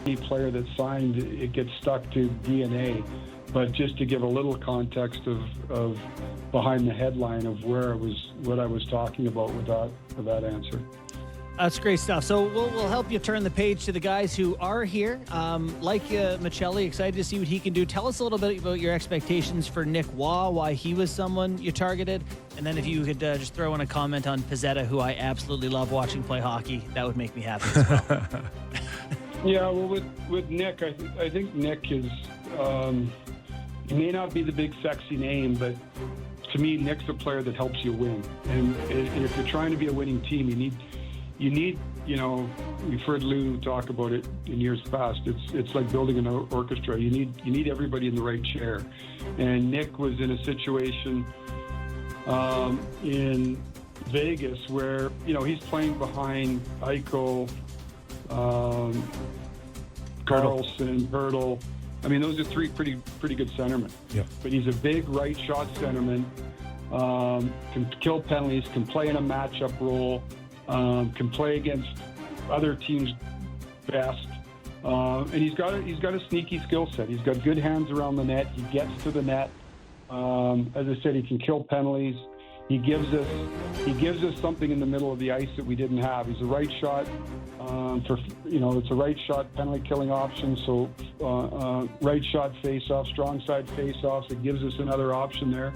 Any player that's signed, it gets stuck to DNA. But just to give a little context of behind the headline of what I was talking about with that answer. That's great stuff. So we'll help you turn the page to the guys who are here. Like Michelli, excited to see what he can do. Tell us a little bit about your expectations for Nick Waugh, why he was someone you targeted. And then if you could just throw in a comment on Pizzetta, who I absolutely love watching play hockey, that would make me happy as well. Yeah, well, with Nick, I think Nick is, he may not be the big sexy name, but to me, Nick's a player that helps you win. And if you're trying to be a winning team, you need, we've heard Lou talk about it in years past. It's like building an orchestra. You need everybody in the right chair. And Nick was in a situation in Vegas where, he's playing behind Eichel, Carlson, Hurdle. I mean, those are three pretty good centermen. Yeah. But he's a big right shot centerman, can kill penalties, can play in a matchup role, can play against other teams' best, and he's got a sneaky skill set. He's got good hands around the net. He gets to the net. As I said, he can kill penalties. He gives us something in the middle of the ice that we didn't have. He's a right shot it's a right shot penalty killing option. So right shot face-off, strong side face-offs. It gives us another option there.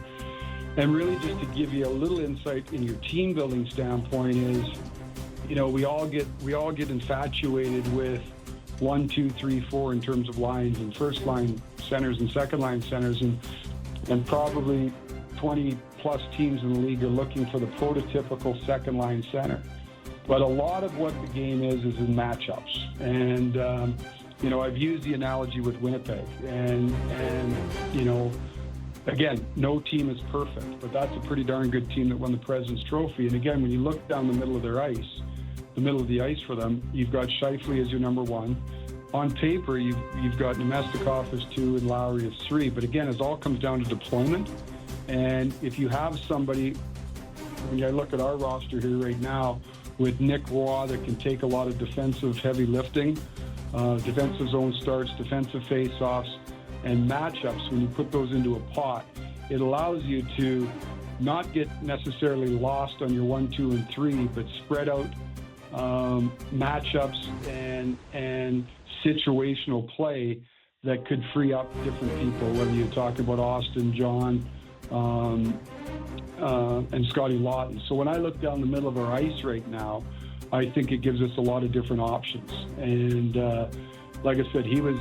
And really, just to give you a little insight in your team building standpoint is, we all get infatuated with 1, 2, 3, 4 in terms of lines and first line centers and second line centers, and probably 20 plus teams in the league are looking for the prototypical second line center. But a lot of what the game is in matchups. And, I've used the analogy with Winnipeg. And again, no team is perfect, but that's a pretty darn good team that won the President's Trophy. And again, when you look down the middle of the ice for them, you've got Scheifele as your number one. On paper, you've got Nemestikov as 2 and Lowry as 3. But again, it all comes down to deployment. And if you have somebody, when I look at our roster here right now, with Nick Waugh that can take a lot of defensive heavy lifting, defensive zone starts, defensive face-offs, and matchups, when you put those into a pot, it allows you to not get necessarily lost on your 1, 2, and 3, but spread out matchups and situational play that could free up different people, whether you're talking about Austin, John, and Scotty Lawton. So when I look down the middle of our ice right now, I think it gives us a lot of different options. And like I said, he was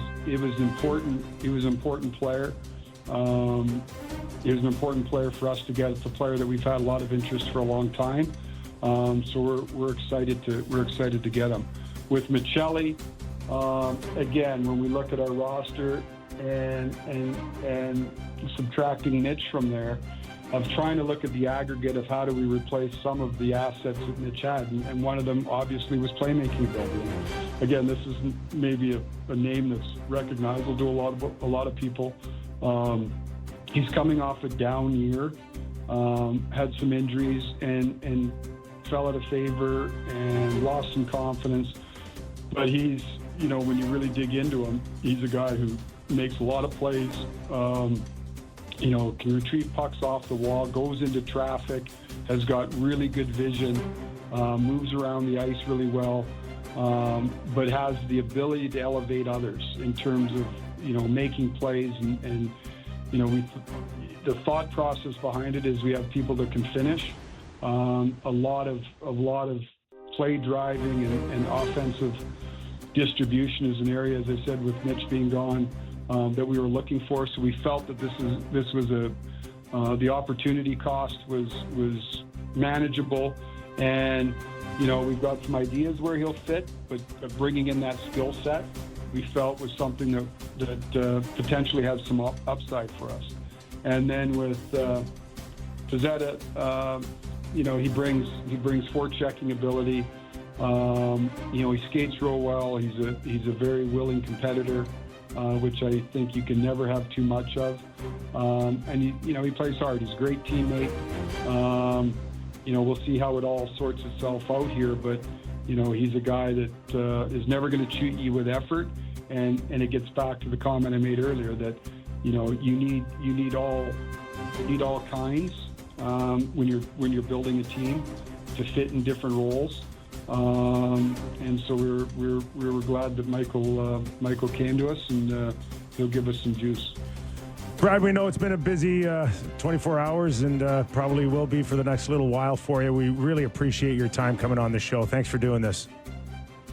important. He was an important player. He was an important player for us to get. It's a player that we've had a lot of interest for a long time. So we're excited to get him. With Michelli, again, when we look at our roster and subtracting Mitch from there, of trying to look at the aggregate of how do we replace some of the assets that Mitch had, and one of them obviously was playmaking ability. Again, this is maybe a name that's recognizable to a lot of people. He's coming off a down year, had some injuries, and fell out of favor and lost some confidence. But he's, when you really dig into him, he's a guy who makes a lot of plays. Can retrieve pucks off the wall, goes into traffic, has got really good vision, moves around the ice really well, but has the ability to elevate others in terms of, making plays. And the thought process behind it is we have people that can finish. A lot of play driving and offensive distribution is an area, as I said, with Mitch being gone, that we were looking for. So we felt that this was the opportunity cost was manageable, and we've got some ideas where he'll fit, but bringing in that skill set we felt was something that potentially has some upside for us. And then with Pizzetta, he brings forechecking ability. He skates real well. He's a very willing competitor, which I think you can never have too much of. And he plays hard. He's a great teammate. We'll see how it all sorts itself out here, but He's a guy that is never going to cheat you with effort, and it gets back to the comment I made earlier that you need all kinds when you're building a team to fit in different roles. And so we were glad that Michael came to us, and he'll give us some juice. Brad, we know it's been a busy 24 hours and probably will be for the next little while for you. We really appreciate your time coming on the show. Thanks for doing this.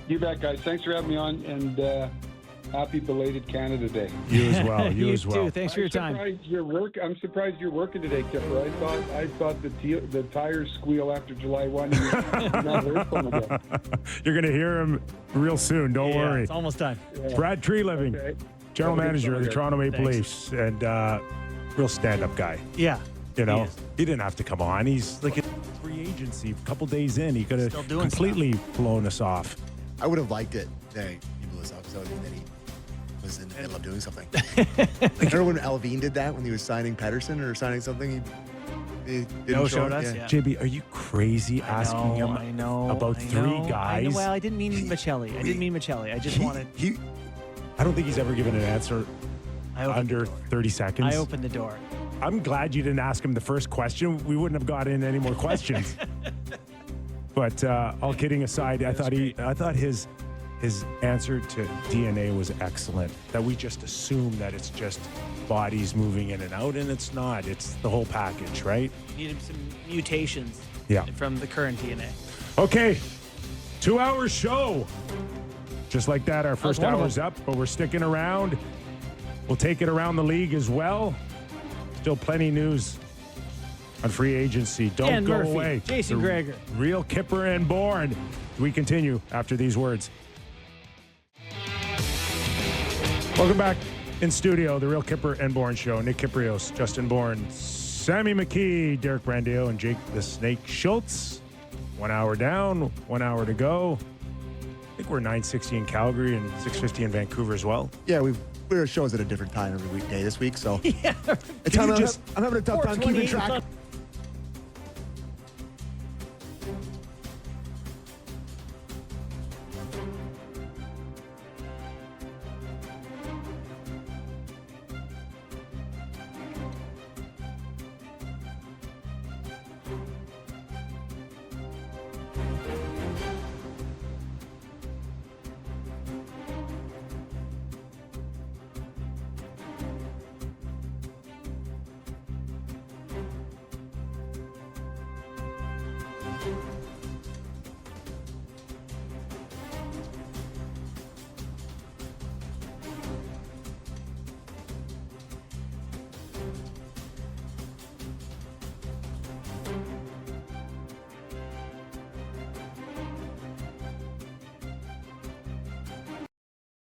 You bet, guys. Thanks for having me on, and happy belated Canada Day. You as well. You as well. Too. Thanks for your time. I'm surprised you're working today, Kipper. I thought the tires squeal after July 1. And you've not heard from them again. You're going to hear him real soon. Don't worry. It's almost time. Yeah. Brad Treliving, Okay. General Manager of the Toronto Maple Thanks. Leafs, and real stand-up guy. Yeah. You know, He is. he didn't have to come on. He's like a free agency. A couple days in, he could have Still doing completely blown us off. I would have liked it that he blew us up, so that he was in the middle of doing something. Remember when Alvin did that when he was signing Pedersen or signing something? He didn't No show showed up? us, yeah. JB, are you crazy asking him about three guys? Well, I didn't mean Michelli. I just wanted. I don't think he's ever given an answer I opened under the door. 30 seconds. I opened the door. I'm glad you didn't ask him the first question. We wouldn't have got in any more questions. But all kidding aside, I thought his answer to DNA was excellent. That we just assume that it's just bodies moving in and out, and it's not. It's the whole package, right? Needed some mutations. Yeah. From the current DNA. Okay, 2-hour show. Just like that, our first one of hour's up, but we're sticking around. We'll take it around the league as well. Still plenty news on free agency. Don't Dan go Murphy, away. Jason The Greger. Real Kipper and Bourne. We continue after these words. Welcome back in studio, the Real Kipper and Bourne Show. Nick Kiprios, Justin Bourne, Sammy McKee, Derek Brandeo, and Jake the Snake Schultz. 1 hour down, 1 hour to go. I think we're 9:60 in Calgary and 6:50 in Vancouver as well. Yeah, we're shows at a different time every weekday this week, so Yeah. I'm having a tough time keeping 4:28 track.